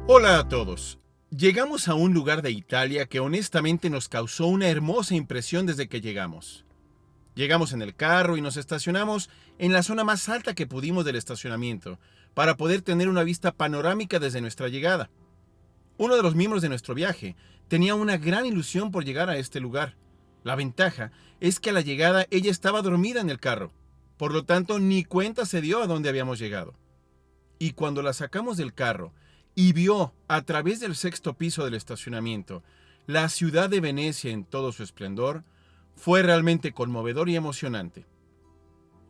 Hola a todos. Llegamos a un lugar de Italia que honestamente nos causó una hermosa impresión desde que llegamos. Llegamos en el carro y nos estacionamos en la zona más alta que pudimos del estacionamiento, para poder tener una vista panorámica desde nuestra llegada. Uno de los miembros de nuestro viaje tenía una gran ilusión por llegar a este lugar. La ventaja es que a la llegada ella estaba dormida en el carro, por lo tanto ni cuenta se dio a dónde habíamos llegado. Y cuando la sacamos del carro y vio a través del sexto piso del estacionamiento la ciudad de Venecia en todo su esplendor, fue realmente conmovedor y emocionante.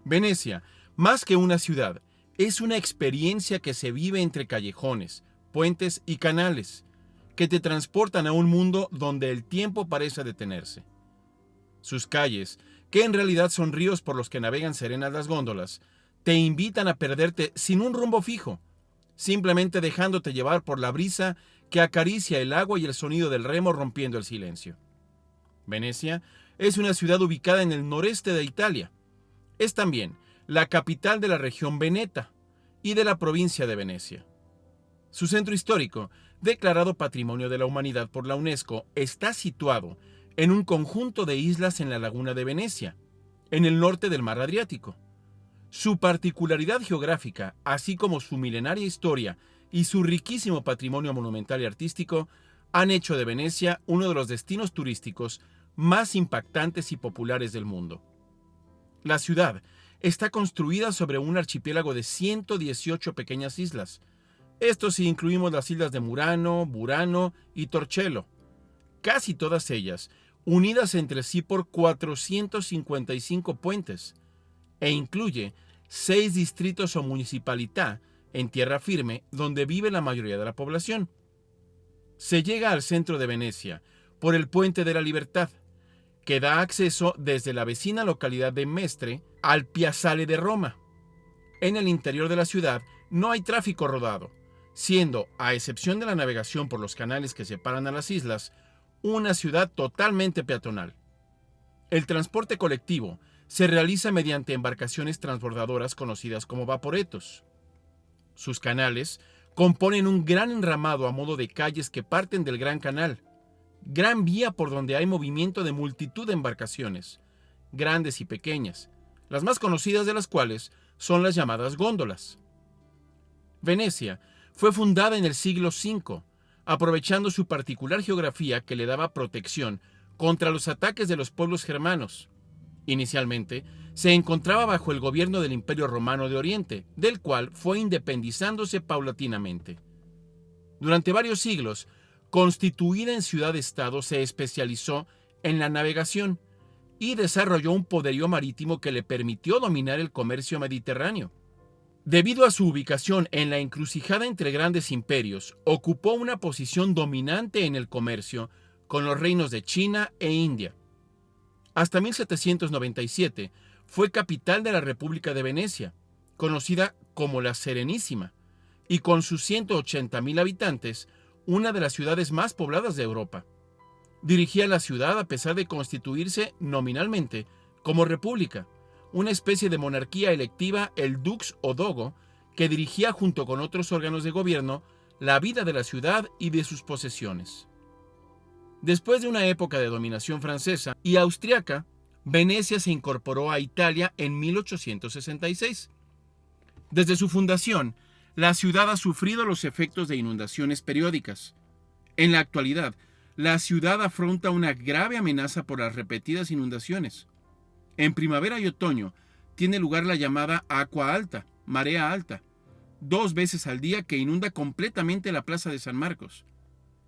Venecia, más que una ciudad, es una experiencia que se vive entre callejones, puentes y canales, que te transportan a un mundo donde el tiempo parece detenerse. Sus calles, que en realidad son ríos por los que navegan serenas las góndolas, te invitan a perderte sin un rumbo fijo, simplemente dejándote llevar por la brisa que acaricia el agua y el sonido del remo rompiendo el silencio. Venecia es una ciudad ubicada en el noreste de Italia. Es también la capital de la región Veneta y de la provincia de Venecia. Su centro histórico, declarado Patrimonio de la Humanidad por la UNESCO, está situado en un conjunto de islas en la laguna de Venecia, en el norte del mar Adriático. Su particularidad geográfica, así como su milenaria historia y su riquísimo patrimonio monumental y artístico, han hecho de Venecia uno de los destinos turísticos más impactantes y populares del mundo. La ciudad está construida sobre un archipiélago de 118 pequeñas islas. Esto si incluimos las islas de Murano, Burano y Torcello. Casi todas ellas unidas entre sí por 455 puentes, e incluye 6 distritos o municipalidad en tierra firme donde vive la mayoría de la población. Se llega al centro de Venecia por el Puente de la Libertad, que da acceso desde la vecina localidad de Mestre al Piazzale de Roma. En el interior de la ciudad no hay tráfico rodado, siendo, a excepción de la navegación por los canales que separan a las islas, una ciudad totalmente peatonal. El transporte colectivo se realiza mediante embarcaciones transbordadoras conocidas como vaporetos. Sus canales componen un gran enramado a modo de calles que parten del Gran Canal, gran vía por donde hay movimiento de multitud de embarcaciones, grandes y pequeñas, las más conocidas de las cuales son las llamadas góndolas. Venecia fue fundada en el siglo V, aprovechando su particular geografía que le daba protección contra los ataques de los pueblos germanos. Inicialmente, se encontraba bajo el gobierno del Imperio Romano de Oriente, del cual fue independizándose paulatinamente. Durante varios siglos, constituida en ciudad-estado, se especializó en la navegación y desarrolló un poderío marítimo que le permitió dominar el comercio mediterráneo. Debido a su ubicación en la encrucijada entre grandes imperios, ocupó una posición dominante en el comercio con los reinos de China e India. Hasta 1797 fue capital de la República de Venecia, conocida como la Serenísima, y con sus 180,000 habitantes, una de las ciudades más pobladas de Europa. Dirigía la ciudad a pesar de constituirse nominalmente como república, una especie de monarquía electiva, el dux o dogo, que dirigía junto con otros órganos de gobierno la vida de la ciudad y de sus posesiones. Después de una época de dominación francesa y austriaca, Venecia se incorporó a Italia en 1866. Desde su fundación, la ciudad ha sufrido los efectos de inundaciones periódicas. En la actualidad, la ciudad afronta una grave amenaza por las repetidas inundaciones. En primavera y otoño tiene lugar la llamada Acqua Alta, marea alta, 2 veces al día, que inunda completamente la plaza de San Marcos.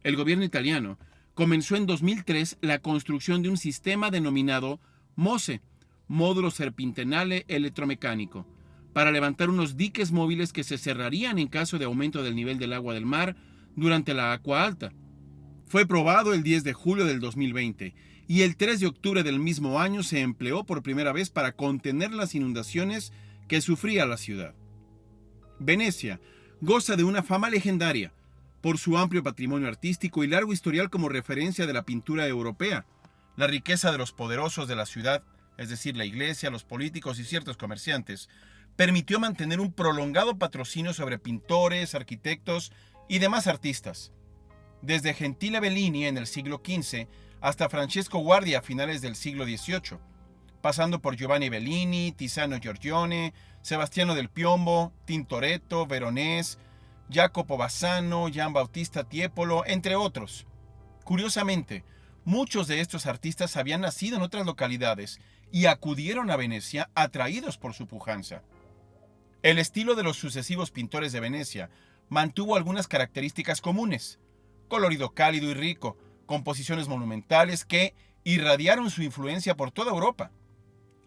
El gobierno italiano comenzó en 2003 la construcción de un sistema denominado MOSE, Módulo Serpentinale Electromecánico, para levantar unos diques móviles que se cerrarían en caso de aumento del nivel del agua del mar durante la Acqua Alta. Fue probado el 10 de julio del 2020 y el 3 de octubre del mismo año se empleó por primera vez para contener las inundaciones que sufría la ciudad. Venecia goza de una fama legendaria por su amplio patrimonio artístico y largo historial como referencia de la pintura europea. La riqueza de los poderosos de la ciudad, es decir, la iglesia, los políticos y ciertos comerciantes, permitió mantener un prolongado patrocinio sobre pintores, arquitectos y demás artistas, desde Gentile Bellini en el siglo XV hasta Francesco Guardi a finales del siglo XVIII, pasando por Giovanni Bellini, Tiziano Giorgione, Sebastiano del Piombo, Tintoretto, Veronese, Jacopo Bassano, Gian Battista Tiepolo, entre otros. Curiosamente, muchos de estos artistas habían nacido en otras localidades y acudieron a Venecia atraídos por su pujanza. El estilo de los sucesivos pintores de Venecia mantuvo algunas características comunes: colorido cálido y rico, composiciones monumentales que irradiaron su influencia por toda Europa.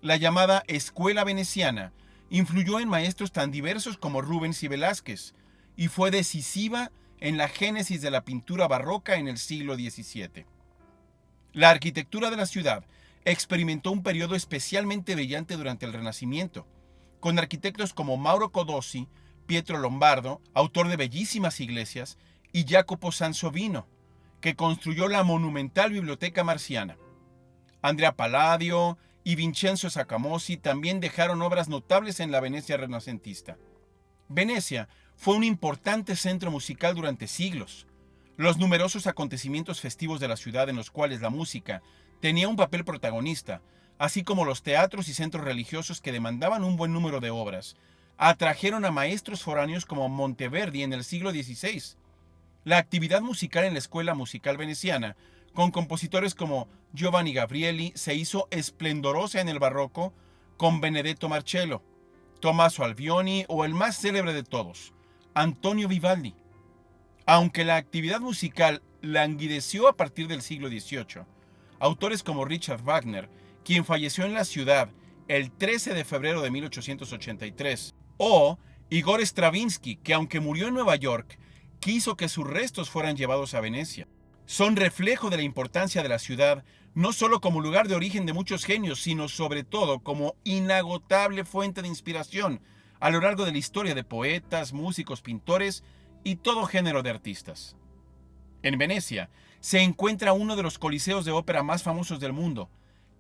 La llamada Escuela Veneciana influyó en maestros tan diversos como Rubens y Velázquez y fue decisiva en la génesis de la pintura barroca en el siglo XVII. La arquitectura de la ciudad experimentó un periodo especialmente brillante durante el Renacimiento, con arquitectos como Mauro Codossi, Pietro Lombardo, autor de bellísimas iglesias, y Jacopo Sansovino, que construyó la monumental Biblioteca Marciana. Andrea Palladio y Vincenzo Saccamosi también dejaron obras notables en la Venecia renacentista. Venecia fue un importante centro musical durante siglos. Los numerosos acontecimientos festivos de la ciudad en los cuales la música tenía un papel protagonista, así como los teatros y centros religiosos que demandaban un buen número de obras, atrajeron a maestros foráneos como Monteverdi en el siglo XVI. La actividad musical en la Escuela Musical Veneciana, con compositores como Giovanni Gabrieli, se hizo esplendorosa en el barroco con Benedetto Marcello, Tommaso Albioni o el más célebre de todos, Antonio Vivaldi. Aunque la actividad musical languideció a partir del siglo XVIII, autores como Richard Wagner, quien falleció en la ciudad el 13 de febrero de 1883, o Igor Stravinsky, que aunque murió en Nueva York, quiso que sus restos fueran llevados a Venecia, son reflejo de la importancia de la ciudad, no solo como lugar de origen de muchos genios, sino sobre todo como inagotable fuente de inspiración a lo largo de la historia de poetas, músicos, pintores y todo género de artistas. En Venecia se encuentra uno de los coliseos de ópera más famosos del mundo,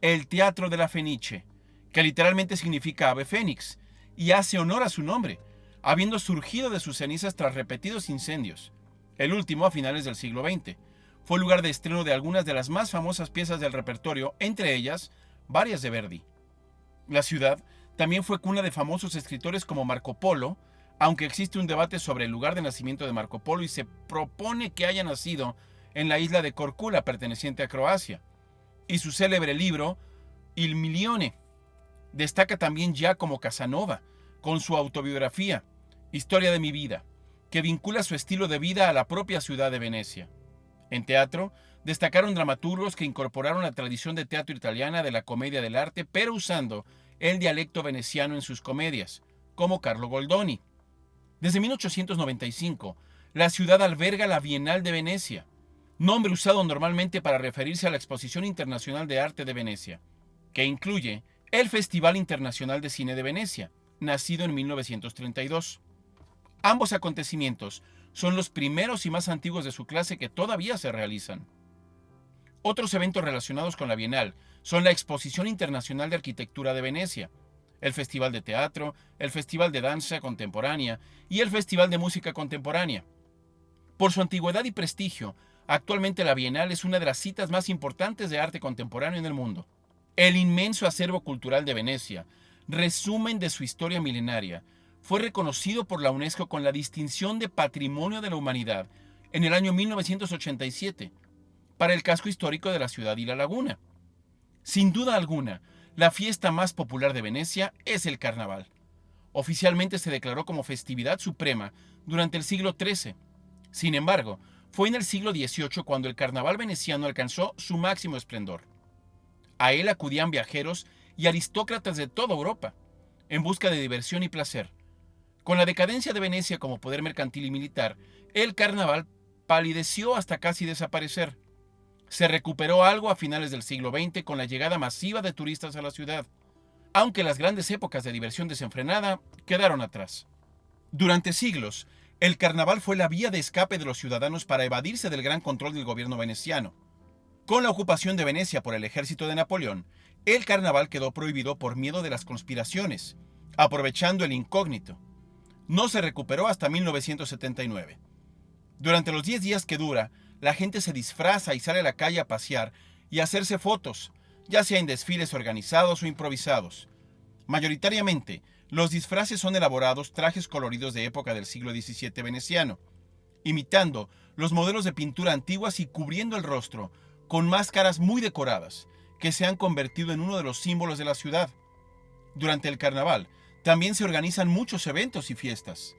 el Teatro de la Fenice, que literalmente significa ave fénix, y hace honor a su nombre, habiendo surgido de sus cenizas tras repetidos incendios, el último a finales del siglo XX. Fue lugar de estreno de algunas de las más famosas piezas del repertorio, entre ellas varias de Verdi. La ciudad también fue cuna de famosos escritores como Marco Polo, aunque existe un debate sobre el lugar de nacimiento de Marco Polo y se propone que haya nacido en la isla de Korčula, perteneciente a Croacia, y su célebre libro Il Milione. Destaca también Giacomo Casanova, con su autobiografía, Historia de mi vida, que vincula su estilo de vida a la propia ciudad de Venecia. En teatro, destacaron dramaturgos que incorporaron la tradición de teatro italiana de la comedia del arte, pero usando el dialecto veneciano en sus comedias, como Carlo Goldoni. Desde 1895, la ciudad alberga la Bienal de Venecia, nombre usado normalmente para referirse a la Exposición Internacional de Arte de Venecia, que incluye el Festival Internacional de Cine de Venecia, nacido en 1932. Ambos acontecimientos son los primeros y más antiguos de su clase que todavía se realizan. Otros eventos relacionados con la Bienal son la Exposición Internacional de Arquitectura de Venecia, el Festival de Teatro, el Festival de Danza Contemporánea y el Festival de Música Contemporánea. Por su antigüedad y prestigio, actualmente la Bienal es una de las citas más importantes de arte contemporáneo en el mundo. El inmenso acervo cultural de Venecia, resumen de su historia milenaria, fue reconocido por la UNESCO con la distinción de Patrimonio de la Humanidad en el año 1987 para el casco histórico de la ciudad y la laguna. Sin duda alguna, la fiesta más popular de Venecia es el Carnaval. Oficialmente se declaró como festividad suprema durante el siglo XIII. Sin embargo, fue en el siglo XVIII cuando el Carnaval veneciano alcanzó su máximo esplendor. A él acudían viajeros y aristócratas de toda Europa, en busca de diversión y placer. Con la decadencia de Venecia como poder mercantil y militar, el carnaval palideció hasta casi desaparecer. Se recuperó algo a finales del siglo XX con la llegada masiva de turistas a la ciudad, aunque las grandes épocas de diversión desenfrenada quedaron atrás. Durante siglos, el carnaval fue la vía de escape de los ciudadanos para evadirse del gran control del gobierno veneciano. Con la ocupación de Venecia por el ejército de Napoleón, el carnaval quedó prohibido por miedo de las conspiraciones, aprovechando el incógnito. No se recuperó hasta 1979. Durante los 10 días que dura, la gente se disfraza y sale a la calle a pasear y a hacerse fotos, ya sea en desfiles organizados o improvisados. Mayoritariamente, los disfraces son elaborados trajes coloridos de época del siglo XVII veneciano, imitando los modelos de pintura antiguas y cubriendo el rostro con máscaras muy decoradas, que se han convertido en uno de los símbolos de la ciudad. Durante el carnaval, también se organizan muchos eventos y fiestas.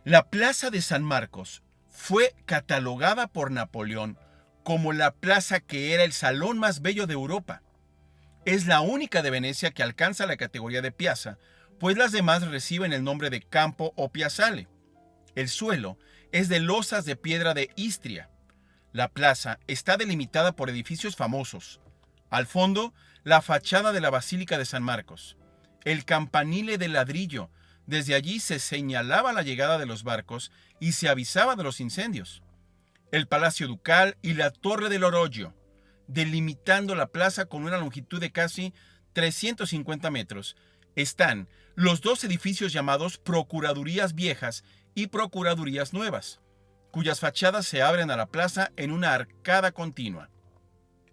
La Plaza de San Marcos fue catalogada por Napoleón como la plaza que era el salón más bello de Europa. Es la única de Venecia que alcanza la categoría de piazza, pues las demás reciben el nombre de campo o piazzale. El suelo es de losas de piedra de Istria. La plaza está delimitada por edificios famosos. Al fondo, la fachada de la Basílica de San Marcos. El campanile de ladrillo. Desde allí se señalaba la llegada de los barcos y se avisaba de los incendios. El Palacio Ducal y la Torre del Oroggio, delimitando la plaza con una longitud de casi 350 metros, están los dos edificios llamados Procuradurías Viejas y Procuradurías Nuevas, cuyas fachadas se abren a la plaza en una arcada continua.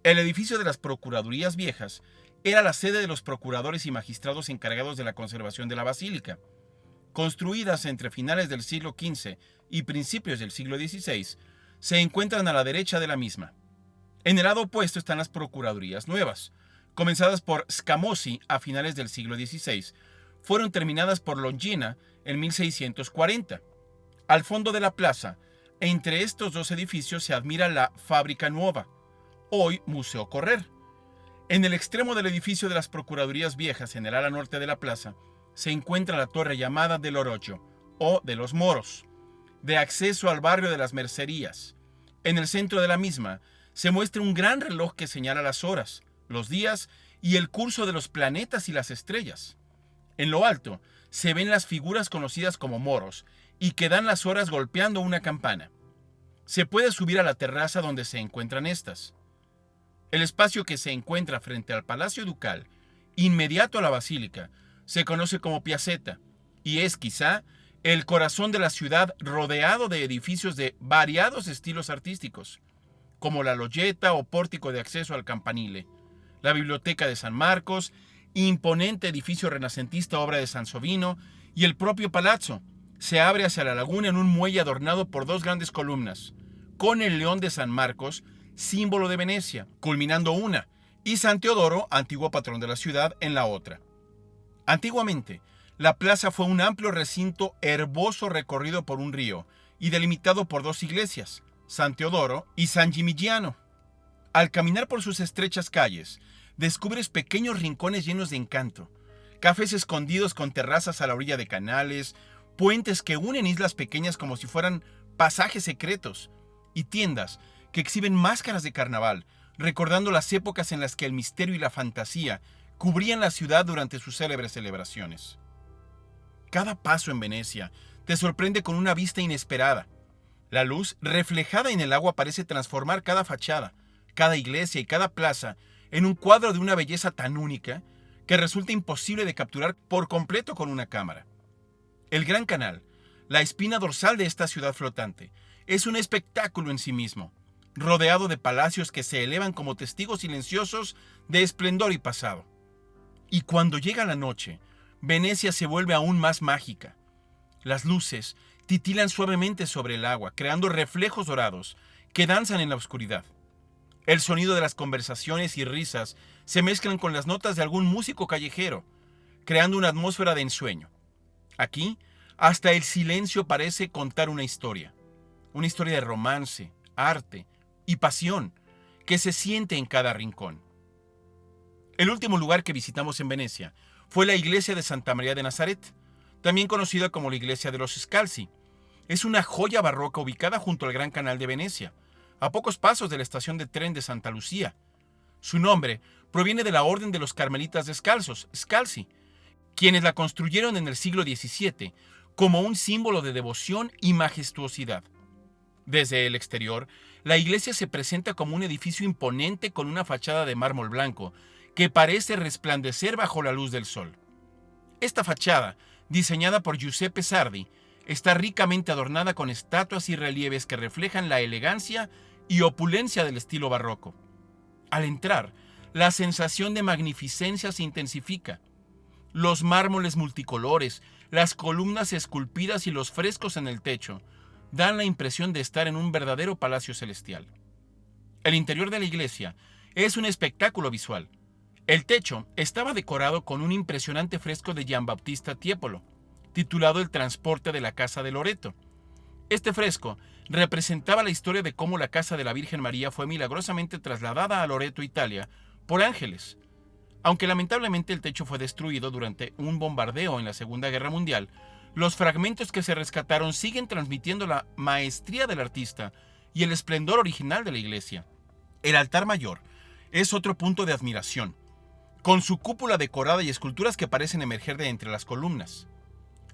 El edificio de las Procuradurías Viejas era la sede de los procuradores y magistrados encargados de la conservación de la basílica. Construidas entre finales del siglo XV y principios del siglo XVI, se encuentran a la derecha de la misma. En el lado opuesto están las Procuradurías Nuevas, comenzadas por Scamozzi a finales del siglo XVI, fueron terminadas por Longina en 1640. Al fondo de la plaza, entre estos dos edificios se admira la Fábrica Nuova, hoy Museo Correr. En el extremo del edificio de las Procuradurías Viejas, en el ala norte de la plaza, se encuentra la torre llamada del Oroggio, o de los Moros, de acceso al barrio de las Mercerías. En el centro de la misma, se muestra un gran reloj que señala las horas, los días y el curso de los planetas y las estrellas. En lo alto, se ven las figuras conocidas como moros y que dan las horas golpeando una campana. Se puede subir a la terraza donde se encuentran estas. El espacio que se encuentra frente al Palacio Ducal, inmediato a la basílica, se conoce como Piazzetta y es quizá el corazón de la ciudad, rodeado de edificios de variados estilos artísticos, como la Logietta o pórtico de acceso al campanile, la Biblioteca de San Marcos, imponente edificio renacentista obra de Sansovino, y el propio palazzo. Se abre hacia la laguna en un muelle adornado por dos grandes columnas, con el león de San Marcos, símbolo de Venecia, culminando una, y San Teodoro, antiguo patrón de la ciudad, en la otra. Antiguamente, la plaza fue un amplio recinto herboso recorrido por un río y delimitado por dos iglesias, San Teodoro y San Gimignano. Al caminar por sus estrechas calles, descubres pequeños rincones llenos de encanto, cafés escondidos con terrazas a la orilla de canales, puentes que unen islas pequeñas como si fueran pasajes secretos, y tiendas que exhiben máscaras de carnaval, recordando las épocas en las que el misterio y la fantasía cubrían la ciudad durante sus célebres celebraciones. Cada paso en Venecia te sorprende con una vista inesperada. La luz reflejada en el agua parece transformar cada fachada, cada iglesia y cada plaza en un cuadro de una belleza tan única que resulta imposible de capturar por completo con una cámara. El Gran Canal, la espina dorsal de esta ciudad flotante, es un espectáculo en sí mismo, rodeado de palacios que se elevan como testigos silenciosos de esplendor y pasado. Y cuando llega la noche, Venecia se vuelve aún más mágica. Las luces titilan suavemente sobre el agua, creando reflejos dorados que danzan en la oscuridad. El sonido de las conversaciones y risas se mezclan con las notas de algún músico callejero, creando una atmósfera de ensueño. Aquí, hasta el silencio parece contar una historia de romance, arte y pasión que se siente en cada rincón. El último lugar que visitamos en Venecia fue la iglesia de Santa María de Nazaret, también conocida como la iglesia de los Scalzi. Es una joya barroca ubicada junto al Gran Canal de Venecia, a pocos pasos de la estación de tren de Santa Lucía. Su nombre proviene de la orden de los carmelitas descalzos, Scalzi, quienes la construyeron en el siglo XVII como un símbolo de devoción y majestuosidad. Desde el exterior, la iglesia se presenta como un edificio imponente con una fachada de mármol blanco que parece resplandecer bajo la luz del sol. Esta fachada, diseñada por Giuseppe Sardi, está ricamente adornada con estatuas y relieves que reflejan la elegancia y opulencia del estilo barroco. Al entrar, la sensación de magnificencia se intensifica. Los mármoles multicolores, las columnas esculpidas y los frescos en el techo dan la impresión de estar en un verdadero palacio celestial. El interior de la iglesia es un espectáculo visual. El techo estaba decorado con un impresionante fresco de Giambattista Tiepolo, titulado El transporte de la casa de Loreto. Este fresco representaba la historia de cómo la casa de la Virgen María fue milagrosamente trasladada a Loreto, Italia, por ángeles. Aunque lamentablemente el techo fue destruido durante un bombardeo en la Segunda Guerra Mundial, los fragmentos que se rescataron siguen transmitiendo la maestría del artista y el esplendor original de la iglesia. El altar mayor es otro punto de admiración, con su cúpula decorada y esculturas que parecen emerger de entre las columnas.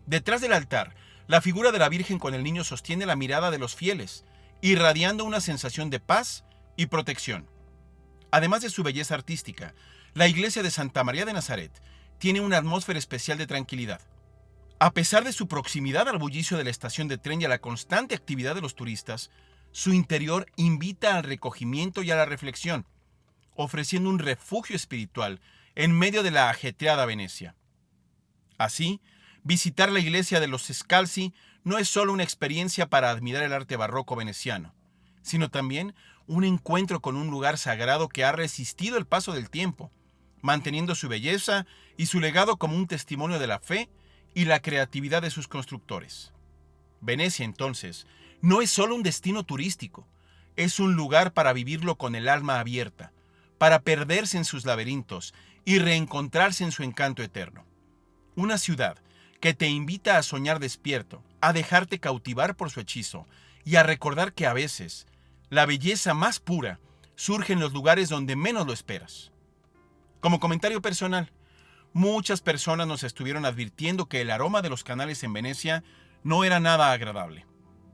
Detrás del altar, la figura de la Virgen con el niño sostiene la mirada de los fieles, irradiando una sensación de paz y protección. Además de su belleza artística, la iglesia de Santa María de Nazaret tiene una atmósfera especial de tranquilidad. A pesar de su proximidad al bullicio de la estación de tren y a la constante actividad de los turistas, su interior invita al recogimiento y a la reflexión, ofreciendo un refugio espiritual en medio de la ajetreada Venecia. Así, visitar la iglesia de los Scalzi no es solo una experiencia para admirar el arte barroco veneciano, sino también un encuentro con un lugar sagrado que ha resistido el paso del tiempo, manteniendo su belleza y su legado como un testimonio de la fe y la creatividad de sus constructores. Venecia, entonces, no es solo un destino turístico, es un lugar para vivirlo con el alma abierta, para perderse en sus laberintos y reencontrarse en su encanto eterno. Una ciudad que te invita a soñar despierto, a dejarte cautivar por su hechizo y a recordar que a veces la belleza más pura surge en los lugares donde menos lo esperas. Como comentario personal, muchas personas nos estuvieron advirtiendo que el aroma de los canales en Venecia no era nada agradable.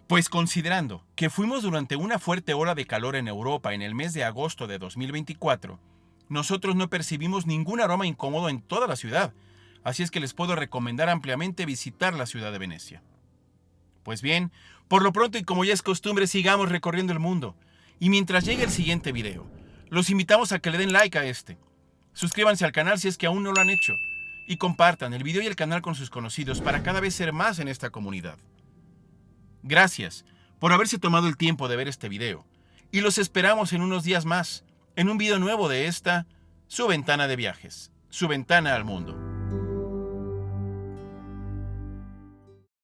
Pues considerando que fuimos durante una fuerte ola de calor en Europa en el mes de agosto de 2024, nosotros no percibimos ningún aroma incómodo en toda la ciudad, así es que les puedo recomendar ampliamente visitar la ciudad de Venecia. Pues bien, por lo pronto y como ya es costumbre, sigamos recorriendo el mundo. Y mientras llegue el siguiente video, los invitamos a que le den like a este. Suscríbanse al canal si es que aún no lo han hecho. Y compartan el video y el canal con sus conocidos para cada vez ser más en esta comunidad. Gracias por haberse tomado el tiempo de ver este video. Y los esperamos en unos días más, en un video nuevo de esta, su ventana de viajes, su ventana al mundo.